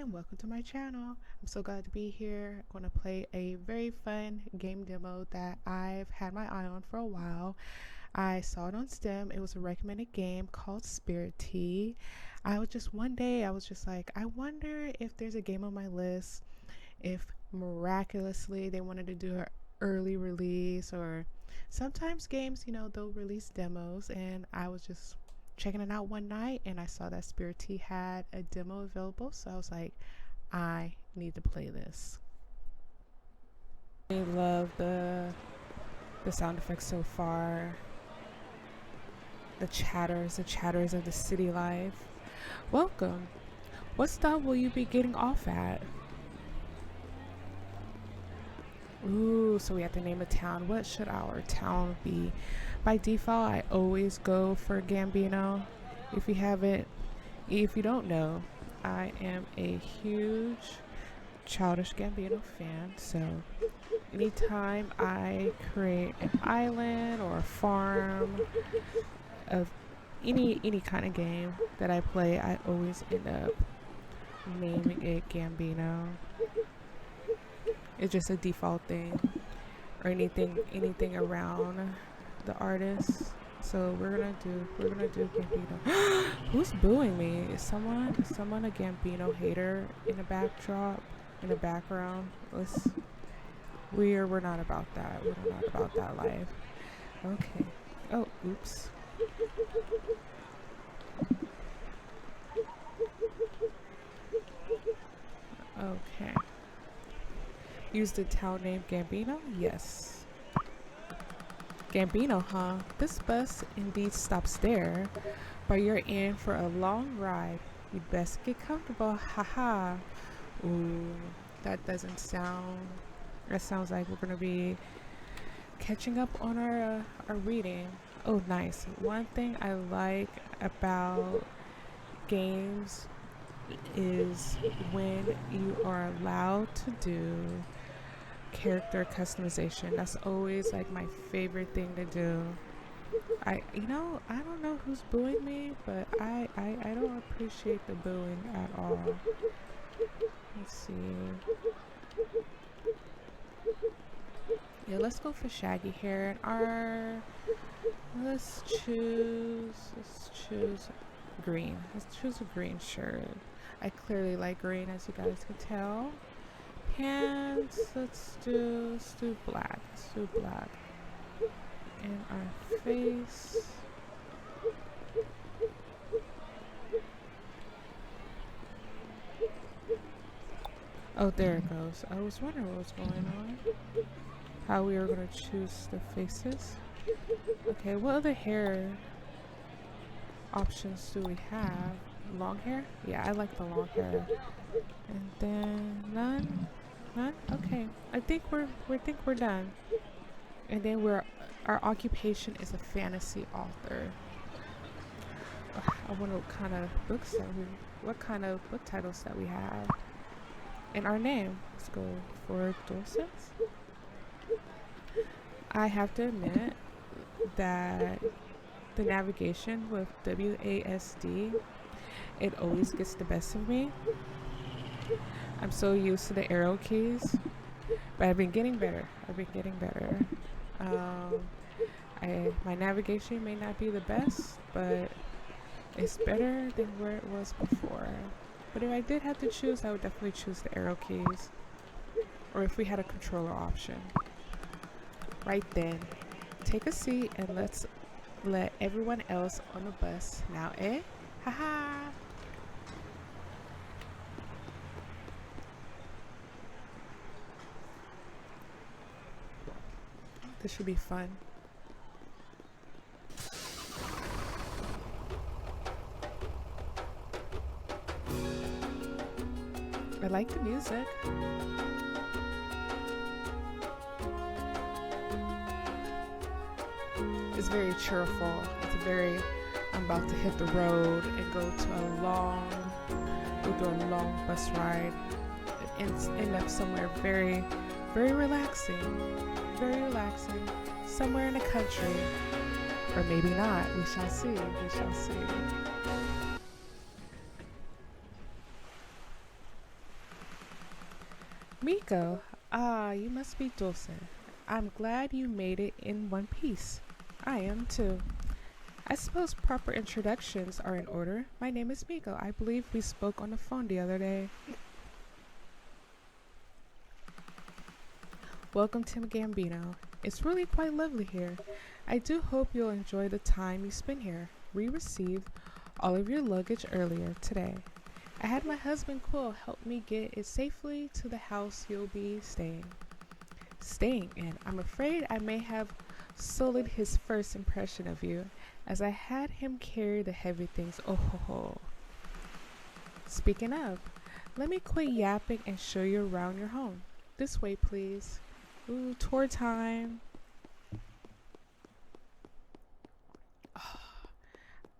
and welcome to my channel. I'm so glad to be here. I'm going to play a very fun game demo that I've had my eye on for a while. I saw it on Steam. It was a recommended game called SpiritTea. One day I was just like, I wonder if there's a game on my list, if miraculously they wanted to do an early release, or sometimes games, they'll release demos, and I was just checking it out one night and I saw that SpiritTea had a demo available, so I was like, I need to play this. I love the sound effects so far. The chatters of the city life. Welcome. What stop will you be getting off at? Ooh, so we have to name a town. What should our town be? By default, I always go for Gambino. If you don't know, I am a huge Childish Gambino fan. So anytime I create an island or a farm of any kind of game that I play, I always end up naming it Gambino. It's just a default thing, or anything around the artist. So we're gonna do Gambino. Who's booing me? Is someone a Gambino hater in the background? We're not about that. We're not about that life. Okay. Oh, oops. Okay. Use the town name Gambino? Yes. Gambino, huh? This bus indeed stops there, but you're in for a long ride. You'd best get comfortable. Haha. Ooh, that sounds like we're gonna be catching up on our reading. Oh, nice. One thing I like about games is when you are allowed to do character customization. That's always like my favorite thing to do. I don't know who's booing me, but I don't appreciate the booing at all. Let's see. Yeah, let's go for shaggy hair. Let's choose green. Let's choose a green shirt. I clearly like green, as you guys can tell. Pants, let's do black. Let's do black. And our face. Oh, there it goes. I was wondering what was going on. How we were gonna choose the faces. Okay, what other hair options do we have? Long hair? Yeah, I like the long hair. And then none. Okay, I think we're done. And then our occupation is a fantasy author. I wonder what kind of book titles that we have. And our name. Let's go for Dulcet. I have to admit that the navigation with WASD, it always gets the best of me. I'm so used to the arrow keys, but I've been getting better. My navigation may not be the best, but it's better than where it was before. But if I did have to choose, I would definitely choose the arrow keys, or if we had a controller option. Right then, take a seat and let's let everyone else on the bus now, eh? Haha! This should be fun. I like the music. It's very cheerful. I'm about to hit the road and go through a long bus ride. And end up somewhere very, very relaxing. Somewhere in the country. Or maybe not. We shall see. Miko, ah, you must be Dulce. I'm glad you made it in one piece. I am too. I suppose proper introductions are in order. My name is Miko. I believe we spoke on the phone the other day. Welcome to Gambino. It's really quite lovely here. I do hope you'll enjoy the time you spend here. We received all of your luggage earlier today. I had my husband Quill help me get it safely to the house you'll be staying in. I'm afraid I may have sullied his first impression of you, as I had him carry the heavy things. Oh ho ho. Speaking of, let me quit yapping and show you around your home. This way, please. Ooh, tour time.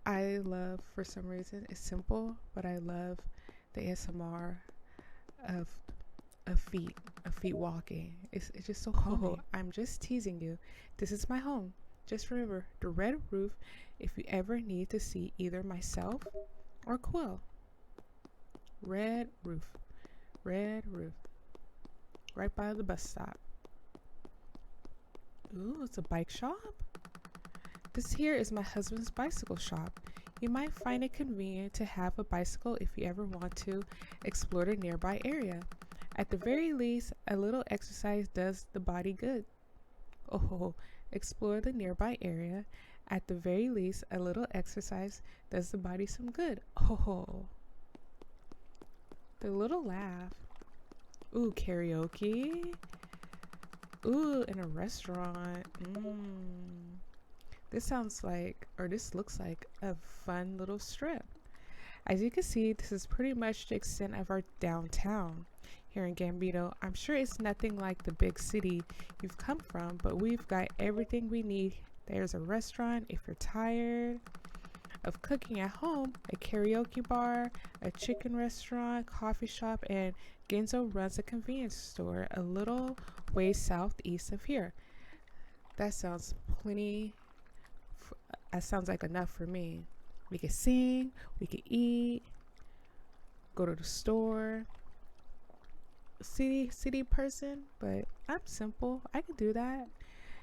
I love, for some reason, it's simple, but I love the ASMR of feet walking. It's just so cool. I'm just teasing you. This is my home. Just remember the red roof if you ever need to see either myself or Quill. Red roof. Red roof. Right by the bus stop. Ooh, it's a bike shop? This here is my husband's bicycle shop. You might find it convenient to have a bicycle if you ever want to explore the nearby area. At the very least, a little exercise does the body good. Oh, explore the nearby area. At the very least, a little exercise does the body some good. Oh, the little laugh. Ooh, karaoke. Ooh, in a restaurant. This sounds like, or this looks like a fun little strip. As you can see, this is pretty much the extent of our downtown here in Gambino. I'm sure it's nothing like the big city you've come from, but we've got everything we need. There's a restaurant if you're tired of cooking at home, a karaoke bar, a chicken restaurant, coffee shop, and Genzo runs a convenience store a little way southeast of here. That sounds plenty. That sounds like enough for me. We could sing, we could eat, go to the store. City person, but I'm simple. I could do that.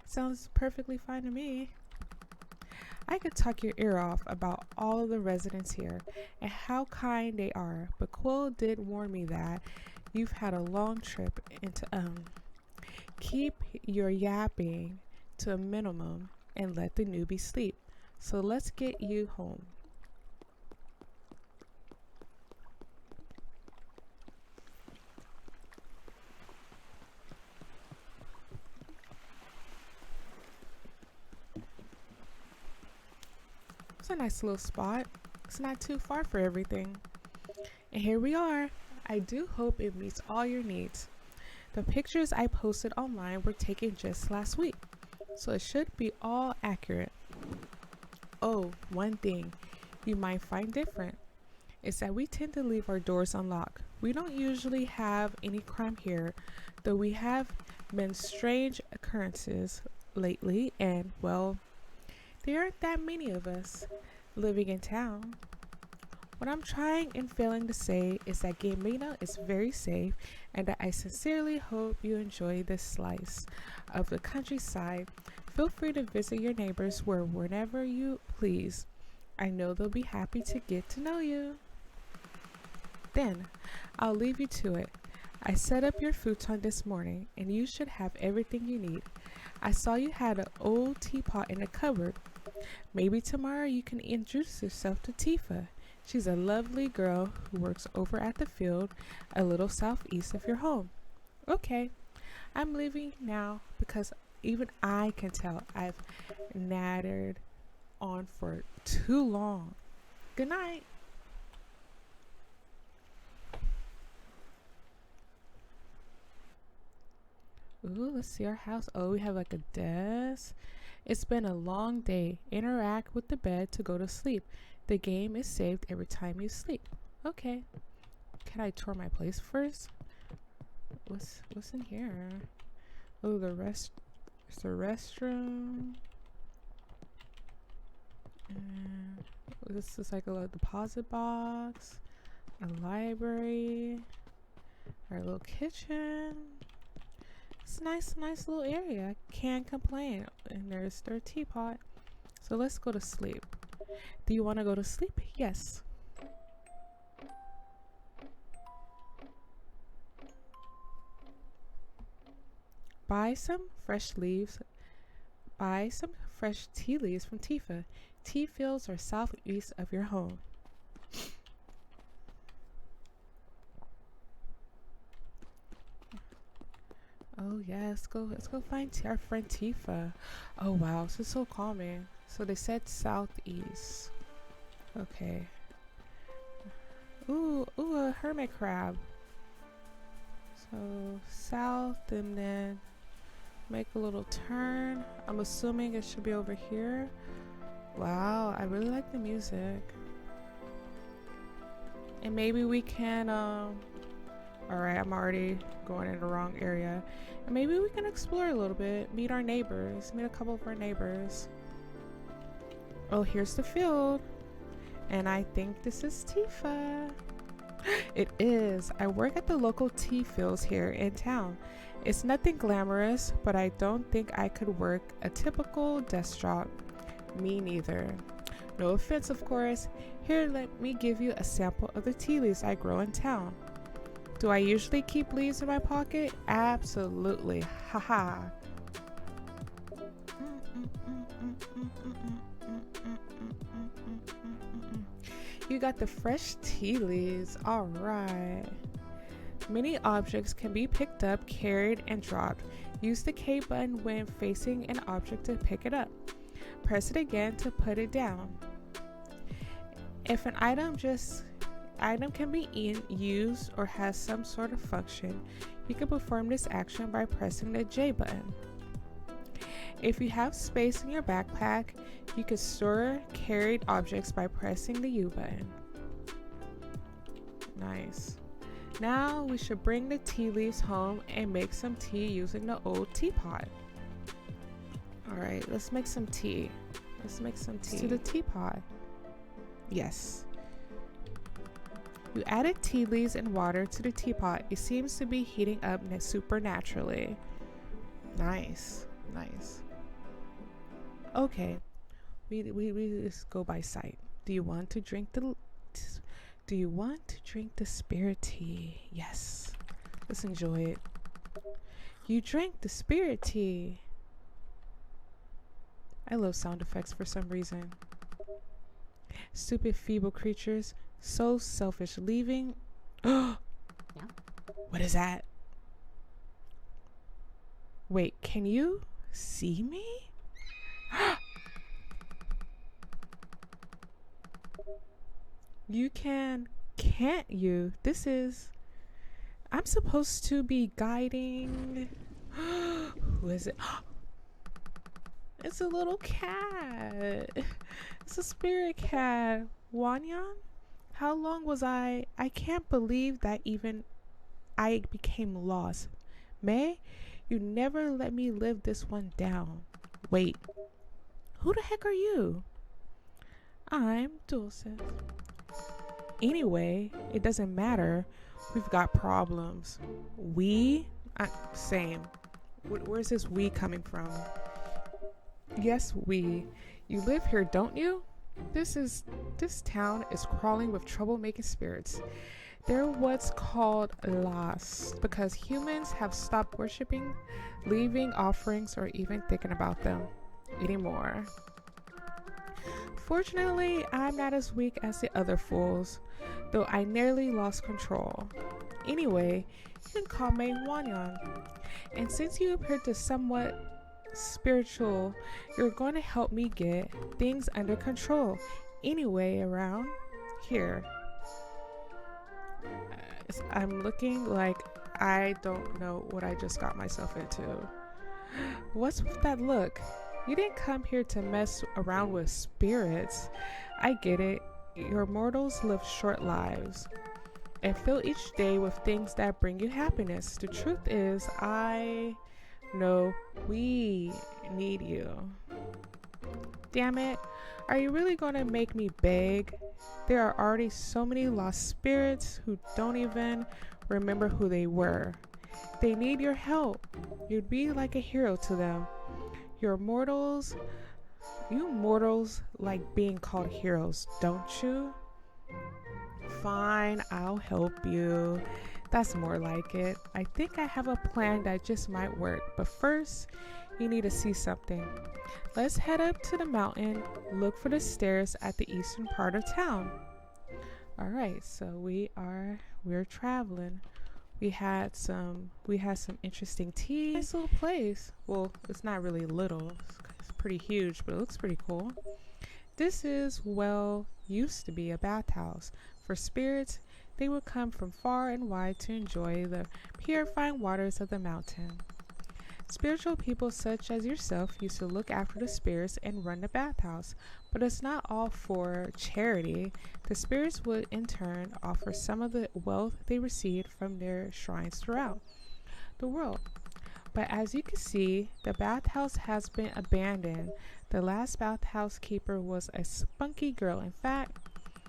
Sounds perfectly fine to me. I could talk your ear off about all of the residents here and how kind they are, but Quill did warn me that you've had a long trip into keep your yapping to a minimum and let the newbie sleep. So let's get you home. It's a nice little spot. It's not too far for everything. And here we are. I do hope it meets all your needs. The pictures I posted online were taken just last week, so it should be all accurate. Oh, one thing you might find different is that we tend to leave our doors unlocked. We don't usually have any crime here, though we have been strange occurrences lately, and well, there aren't that many of us living in town. What I'm trying and failing to say is that Gambino is very safe and that I sincerely hope you enjoy this slice of the countryside. Feel free to visit your neighbors whenever you please. I know they'll be happy to get to know you. Then, I'll leave you to it. I set up your futon this morning and you should have everything you need. I saw you had an old teapot in the cupboard. Maybe tomorrow you can introduce yourself to Tifa. She's a lovely girl who works over at the field a little southeast of your home. Okay, I'm leaving now because even I can tell I've nattered on for too long. Good night. Ooh, let's see our house. Oh, we have like a desk. It's been a long day. Interact with the bed to go to sleep. The game is saved every time you sleep. Okay. Can I tour my place first? What's in here? Oh, it's the restroom. This is like a deposit box, a library, Our little kitchen. It's a nice little area. I can't complain. And there's their teapot. So let's go to sleep. Do you want to go to sleep? Yes. Buy some fresh tea leaves from Tifa. Tea fields are southeast of your home. Oh yeah, let's go find our friend Tifa. Oh wow, this is so calming. So they said southeast. Okay. Ooh, a hermit crab. So south and then make a little turn. I'm assuming it should be over here. Wow, I really like the music. And maybe we can alright, I'm already going in the wrong area. And maybe we can explore a little bit, meet our neighbors, meet a couple of our neighbors. Oh, here's the field. And I think this is Tifa. It is. I work at the local tea fields here in town. It's nothing glamorous, but I don't think I could work a typical desk job. Me neither. No offense, of course. Here, let me give you a sample of the tea leaves I grow in town. Do I usually keep leaves in my pocket? Absolutely. Haha. You got the fresh tea leaves. All right. Many objects can be picked up, carried, and dropped. Use the K button when facing an object to pick it up. Press it again to put it down. If an item can be used or has some sort of function, you can perform this action by pressing the J button. If you have space in your backpack, you can store carried objects by pressing the U button. Nice. Now we should bring the tea leaves home and make some tea using the old teapot. Alright, let's make some tea. Let's make some tea. To the teapot. Yes. You added tea leaves and water to the teapot. It seems to be heating up supernaturally. Nice. Nice. Okay. We just go by sight. Do you want to drink the spirit tea? Yes. Let's enjoy it. You drank the spirit tea. I love sound effects for some reason. Stupid feeble creatures. So selfish. Leaving. Yeah. What is that? Wait, can you see me? You can't you? This is... I'm supposed to be guiding... Who is it? It's a little cat. It's a spirit cat. Wanyan? How long was I can't believe that even I became lost. May, you never let me live this one down. Wait, who the heck are you? I'm Dulce. Anyway, it doesn't matter. We've got problems. Same. Where's this we coming from? Yes, we. You live here, don't you? This town is crawling with troublemaking spirits. They're what's called lost because humans have stopped worshiping, leaving offerings, or even thinking about them anymore. Fortunately, I'm not as weak as the other fools, though I nearly lost control. Anyway, you can call me Wanyan. And since you appear to somewhat spiritual, you're going to help me get things under control. Anyway, around here, I'm looking like I don't know what I just got myself into. What's with that look? You didn't come here to mess around with spirits. I get it. Your mortals live short lives and fill each day with things that bring you happiness. The truth is, I know we need you. Damn it. Are you really going to make me beg? There are already so many lost spirits who don't even remember who they were. They need your help. You'd be like a hero to them. You mortals like being called heroes, don't you? Fine, I'll help you. That's more like it. I think I have a plan that just might work, but first, you need to see something. Let's head up to the mountain, look for the stairs at the eastern part of town. All right, so we're traveling. We had some interesting tea. Nice little place. Well, it's not really little. It's pretty huge, but it looks pretty cool. This is, well, used to be a bathhouse. For spirits, they would come from far and wide to enjoy the purifying waters of the mountain. Spiritual people such as yourself used to look after the spirits and run the bathhouse, but it's not all for charity. The spirits would in turn offer some of the wealth they received from their shrines throughout the world. But as you can see, the bathhouse has been abandoned. The last bathhouse keeper was a spunky girl. In fact,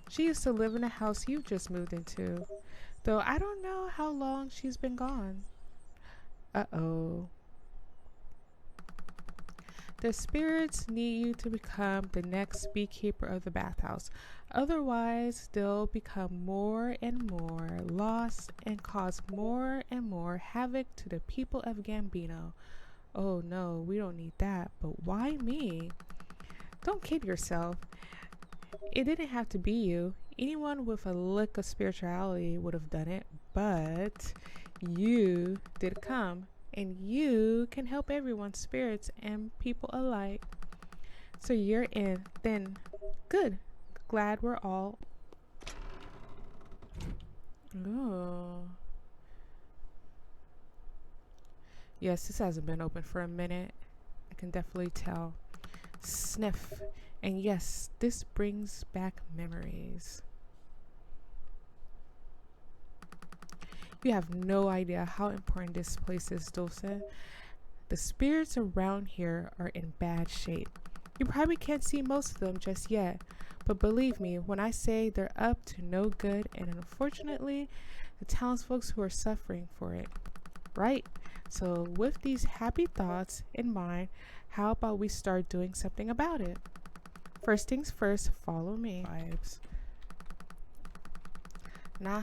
she used to live in the house you just moved into, though I don't know how long she's been gone. Uh-oh. The spirits need you to become the next beekeeper of the bathhouse. Otherwise, they'll become more and more lost and cause more and more havoc to the people of Gambino. Oh no, we don't need that. But why me? Don't kid yourself. It didn't have to be you. Anyone with a lick of spirituality would have done it, but you did come. And you can help everyone, spirits and people alike. So you're in. Then, good. Glad we're all. Oh. Yes, this hasn't been open for a minute. I can definitely tell. Sniff. And yes, this brings back memories. You have no idea how important this place is, Dulce. The spirits around here are in bad shape. You probably can't see most of them just yet, but believe me when I say they're up to no good, and unfortunately, the townsfolk who are suffering for it. Right? So with these happy thoughts in mind, how about we start doing something about it? First things first, follow me. Vibes. Nah,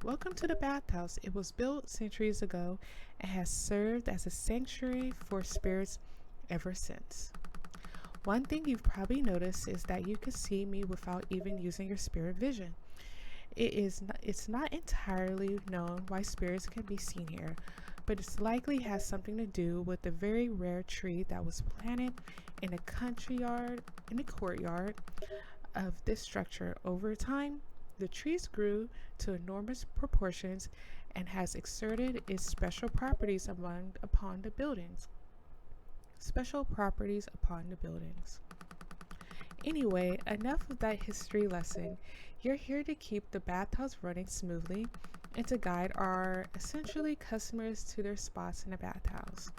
welcome to the bathhouse. It was built centuries ago and has served as a sanctuary for spirits ever since. One thing you've probably noticed is that you can see me without even using your spirit vision. It's not entirely known why spirits can be seen here, but it likely has something to do with the very rare tree that was planted in a courtyard of this structure. Over time, the trees grew to enormous proportions and has exerted its special properties upon the buildings. Anyway, enough of that history lesson. You're here to keep the bathhouse running smoothly and to guide our essentially customers to their spots in the bathhouse.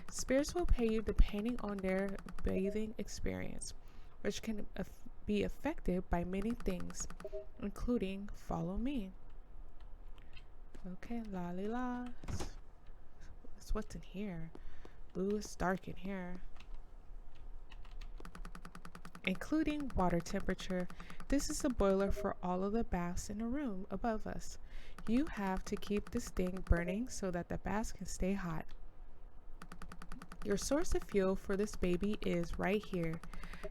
Spirits will pay you depending on their bathing experience, which can be affected by many things, including follow me. Okay, la. What's in here? Ooh, it's dark in here. Including water temperature. This is the boiler for all of the baths in the room above us. You have to keep this thing burning so that the baths can stay hot. Your source of fuel for this baby is right here.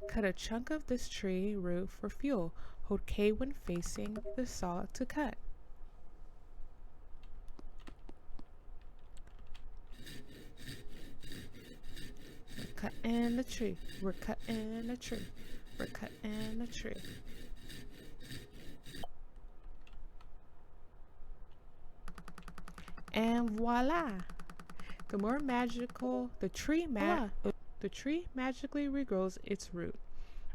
Cut a chunk of this tree root for fuel. Hold K when facing the saw to cut. We're cutting the tree. We're cutting the tree. We're cutting the tree. And voila! The more magical the tree magically regrows its root.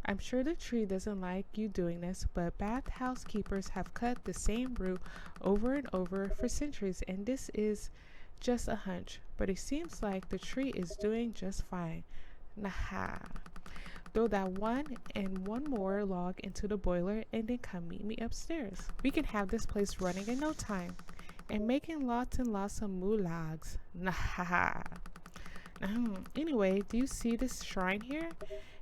I'm sure the tree doesn't like you doing this, but bathhouse keepers have cut the same root over and over for centuries, and this is just a hunch, but it seems like the tree is doing just fine. Nah. Throw that one more log into the boiler and then come meet me upstairs. We can have this place running in no time. and making lots and lots of moulags. Nah. Anyway, do you see this shrine here?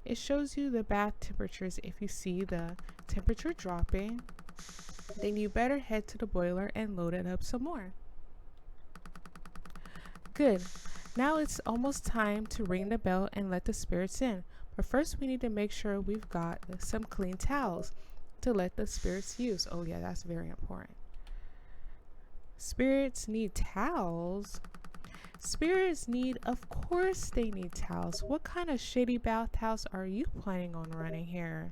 It shows you the bath temperatures. If you see the temperature dropping, then you better head to the boiler and load it up some more. Good. Now it's almost time to ring the bell and let the spirits in. But first we need to make sure we've got some clean towels to let the spirits use. Oh yeah, that's very important. Spirits need towels. Spirits need, of course they need towels. What kind of shitty bathhouse are you planning on running here?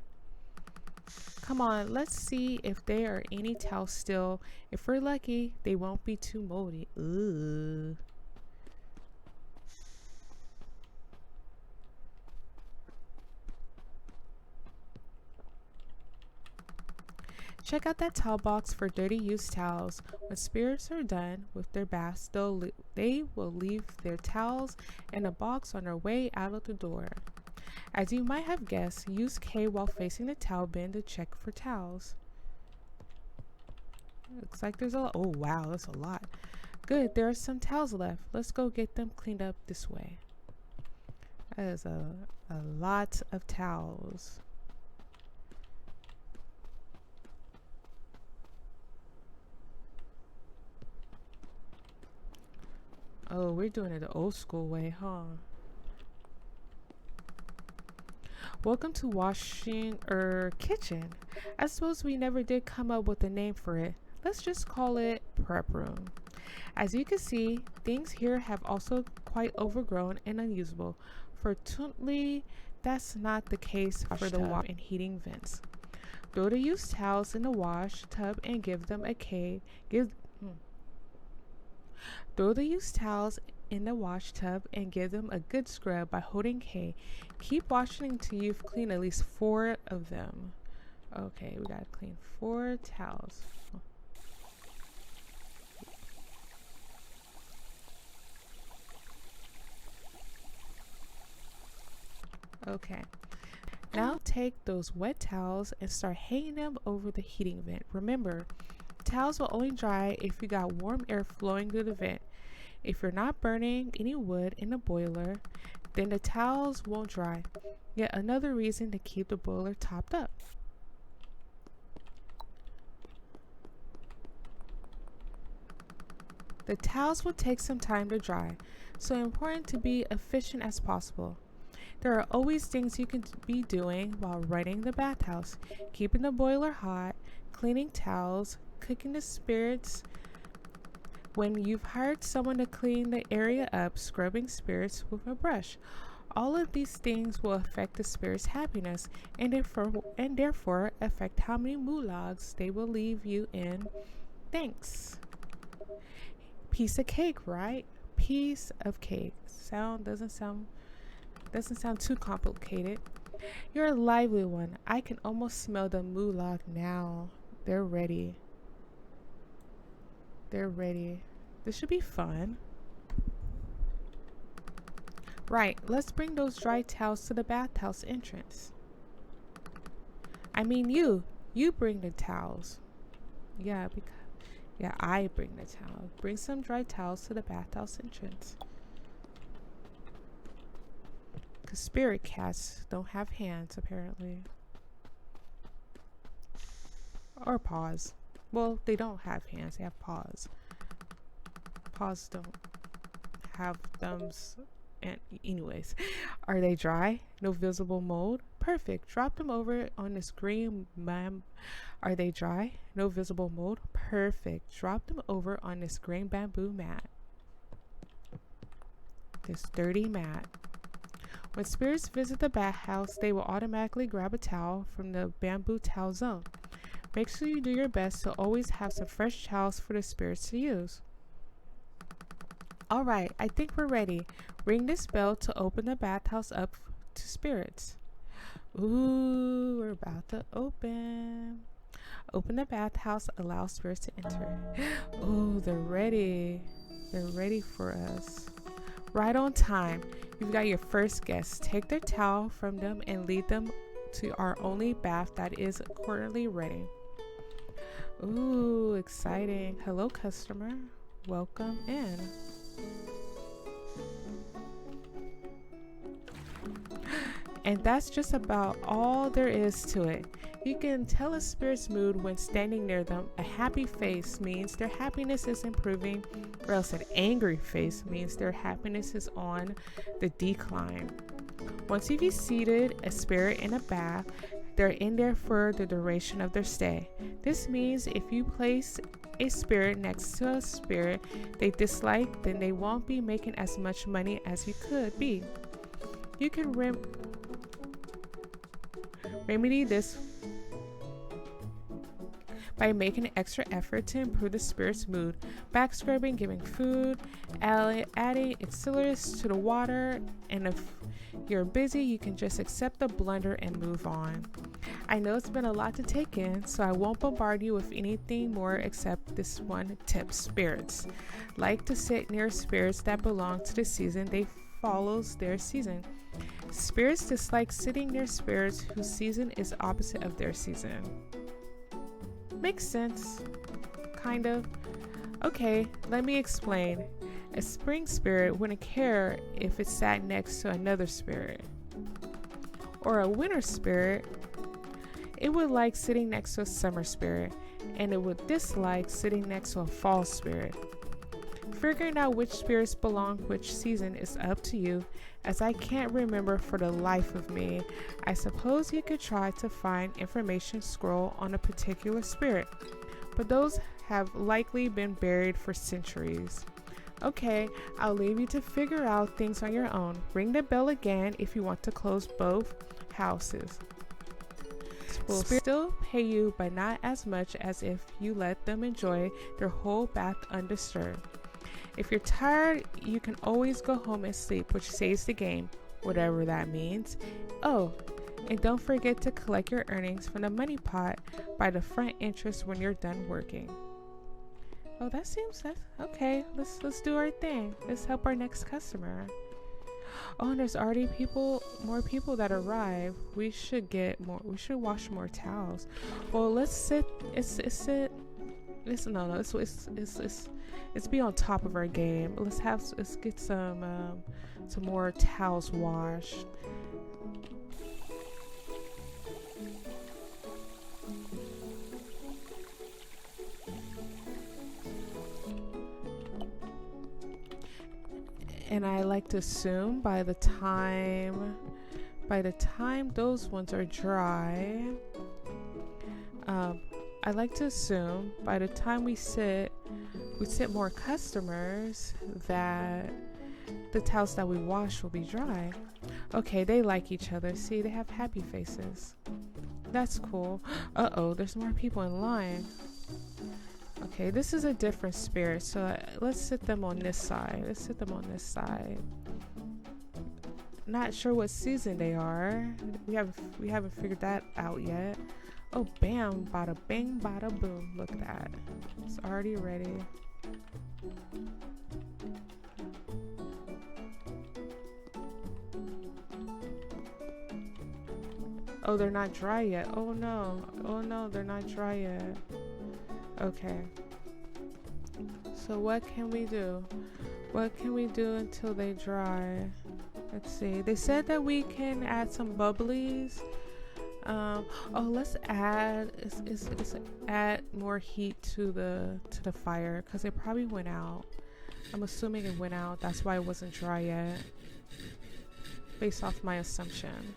Come on, let's see if there are any towels still. If we're lucky, they won't be too moldy. Ooh. Check out that towel box for dirty used towels. When spirits are done with their baths, they will leave their towels in a box on their way out of the door. As you might have guessed, use K while facing the towel bin to check for towels. Looks like there's oh wow, that's a lot. Good, there are some towels left. Let's go get them cleaned up this way. That is a lot of towels. Oh, we're doing it the old school way, huh? Welcome to washing kitchen. I suppose we never did come up with a name for it. Let's just call it prep room. As you can see, things here have also quite overgrown and unusable. Fortunately, that's not the case for the wash and heating vents. Throw the used towels in the wash tub and give them a Throw the used towels in the wash tub and give them a good scrub by holding K. Keep washing until you've cleaned at least 4 of them. Okay, we gotta clean 4 towels. Okay. Now take those wet towels and start hanging them over the heating vent. Remember, towels will only dry if you got warm air flowing through the vent. If you're not burning any wood in the boiler, then the towels won't dry. Yet another reason to keep the boiler topped up. The towels will take some time to dry, so it's important to be efficient as possible. There are always things you can be doing while running the bathhouse: keeping the boiler hot, cleaning towels, cooking the spirits. When you've hired someone to clean the area up, scrubbing spirits with a brush. All of these things will affect the spirit's happiness and therefore affect how many moulags they will leave you in. Thanks. Piece of cake, right? Piece of cake. Doesn't sound too complicated. You're a lively one. I can almost smell the moulag now. They're ready. They're ready. This should be fun. Right, let's bring those dry towels to the bathhouse entrance. I mean you bring the towels. Yeah, I bring the towels. Bring some dry towels to the bathhouse entrance. Because spirit cats don't have hands, apparently. Or paws. Well, they don't have hands, they have paws. Paws don't have thumbs. And anyways, are they dry? No visible mold? Perfect. Drop them over on this green Are they dry? No visible mold? Perfect. Drop them over on this green bamboo mat. This dirty mat. When spirits visit the bathhouse, they will automatically grab a towel from the bamboo towel zone. Make sure you do your best to always have some fresh towels for the spirits to use. Alright, I think we're ready. Ring this bell to open the bathhouse up to spirits. Ooh, we're about to open. Open the bathhouse, allow spirits to enter. Oh, they're ready. They're ready for us. Right on time. You've got your first guest. Take their towel from them and lead them to our only bath that is currently ready. Ooh, exciting. Hello, customer. Welcome in. And that's just about all there is to it. You can tell a spirit's mood when standing near them. A happy face means their happiness is improving, or else an angry face means their happiness is on the decline. Once you've seated a spirit in a bath, they're in there for the duration of their stay. This means if you place a spirit next to a spirit they dislike, then they won't be making as much money as you could be. You can remedy this by making an extra effort to improve the spirit's mood, back scrubbing, giving food, adding auxiliaries to the water, and if you're busy, you can just accept the blunder and move on. I know it's been a lot to take in, so I won't bombard you with anything more except this one tip. Spirits like to sit near spirits that belong to the season they follows their season. Spirits dislike sitting near spirits whose season is opposite of their season. Makes sense. Kind of. Okay, let me explain. A spring spirit wouldn't care if it sat next to another spirit. Or a winter spirit, it would like sitting next to a summer spirit, and it would dislike sitting next to a fall spirit. Figuring out which spirits belong which season is up to you, as I can't remember for the life of me. I suppose you could try to find information scroll on a particular spirit, but those have likely been buried for centuries. Okay, I'll leave you to figure out things on your own. Ring the bell again if you want to close both houses. Will still pay you, but not as much as if you let them enjoy their whole bath undisturbed. If you're tired, you can always go home and sleep, which saves the game, whatever that means. Oh, and don't forget to collect your earnings from the money pot by the front entrance when you're done working. Oh, that's okay. Let's do our thing. Let's help our next customer. Oh, and there's already more people that arrive. We should get more. We should wash more towels. Well, let's sit. Let's be on top of our game. Let's get some more towels washed. And I like to assume by the time those ones are dry, I like to assume by the time we sit more customers that the towels that we wash will be dry. Okay, they like each other. See, they have happy faces. That's cool. Uh-oh, there's more people in line. Okay, this is a different spirit, so let's sit them on this side. Not sure what season they are. We haven't figured that out yet. Oh, bam, bada bing, bada boom. Look at that. It's already ready. Oh, they're not dry yet. Oh no, they're not dry yet. Okay. So what can we do? What can we do until they dry? Let's see. They said that we can add some bubblies. Let's add add more heat to the fire because it probably went out. I'm assuming it went out. That's why it wasn't dry yet. Based off my assumption.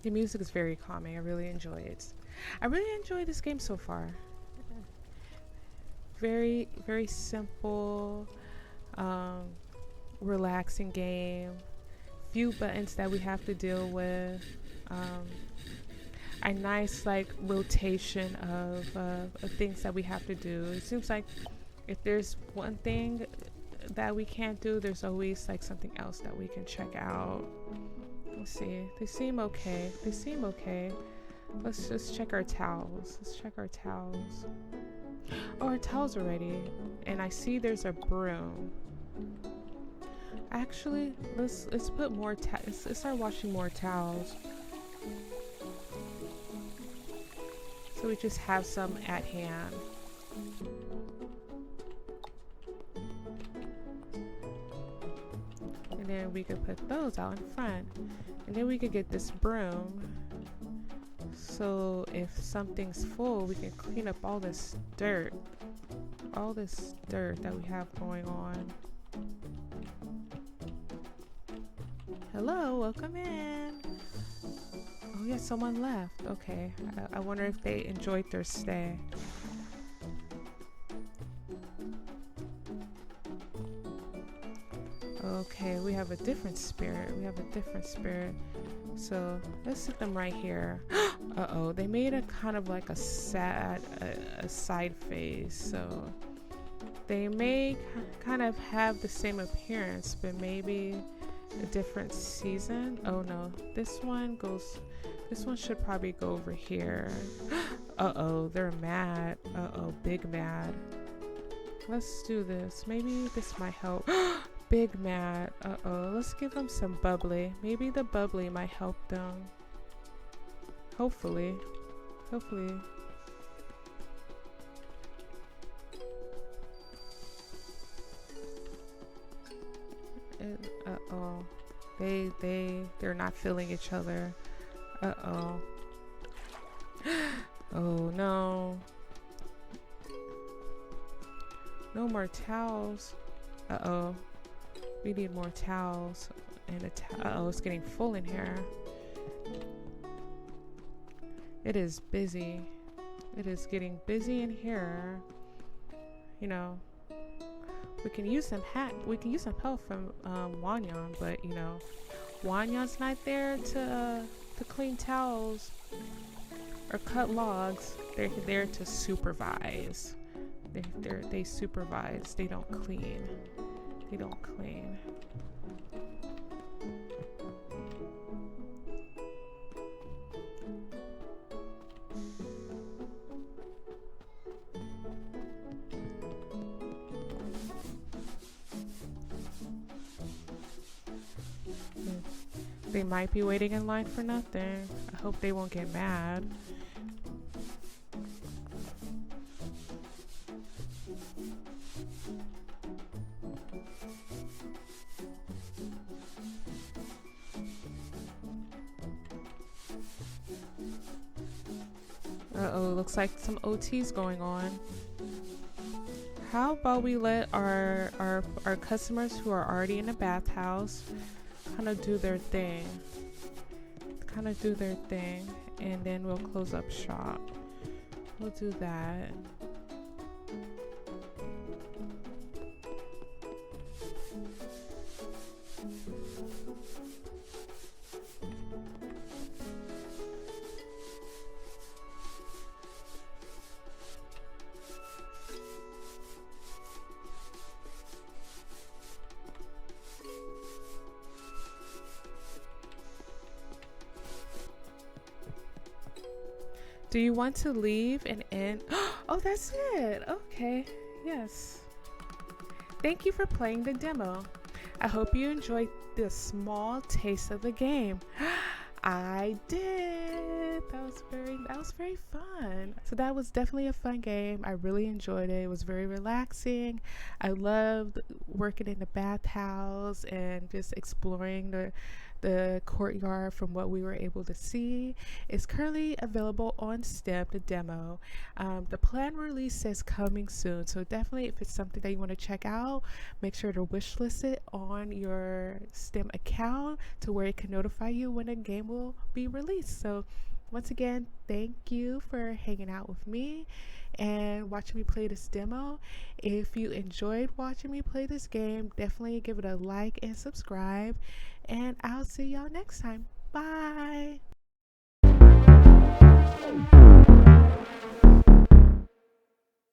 The music is very calming. I really enjoy it. I really enjoy this game so far. Very, very simple, relaxing game. Few buttons that we have to deal with. a nice like rotation of things that we have to do. It seems like if there's one thing that we can't do, there's always like something else that we can check out. Let's see. They seem okay. They seem okay. Let's just check our towels. Let's check our towels. Oh, our towels are ready. And I see there's a broom. Actually, let's put more let's start washing more towels. So we just have some at hand. And then we could put those out in front. And then we could get this broom. So if something's full, we can clean up all this dirt. All this dirt that we have going on. Hello, welcome in. Oh yeah, someone left. Okay, I wonder if they enjoyed their stay. Okay, we have a different spirit. We have a different spirit. So let's sit them right here. Uh-oh, they made a kind of like a sad, a side face. So they may kind of have the same appearance, but maybe a different season. Oh no, this one should probably go over here. Uh-oh, they're mad. Uh-oh, big mad. Let's do this. Maybe this might help. Big mad. Uh-oh, let's give them some bubbly. Maybe the bubbly might help them. Hopefully. Hopefully. Uh-oh. They're not feeling each other. Uh-oh. Oh no. No more towels. Uh-oh. We need more towels. And uh-oh, it's getting full in here. It is busy. It is getting busy in here. You know, we can use some help from Wanyan, but you know, Wanyan's not there to clean towels or cut logs. They're there to supervise. They supervise. They don't clean. They don't clean. They might be waiting in line for nothing. I hope they won't get mad. Uh-oh, looks like some OT's going on. How about we let our customers who are already in the bathhouse kind of do their thing. And then we'll close up shop. We'll do that. Do you want to leave and end? Oh, that's it. Okay. Yes. Thank you for playing the demo. I hope you enjoyed the small taste of the game. I did. That was very fun. So that was definitely a fun game. I really enjoyed it. It was very relaxing. I loved working in the bathhouse and just exploring the courtyard from what we were able to see. It's currently available on Steam, the demo. The planned release says coming soon, so definitely if it's something that you want to check out, make sure to wishlist it on your Steam account to where it can notify you when a game will be released. So once again, thank you for hanging out with me and watching me play this demo. If you enjoyed watching me play this game, definitely give it a like and subscribe, and I'll see y'all next time. Bye.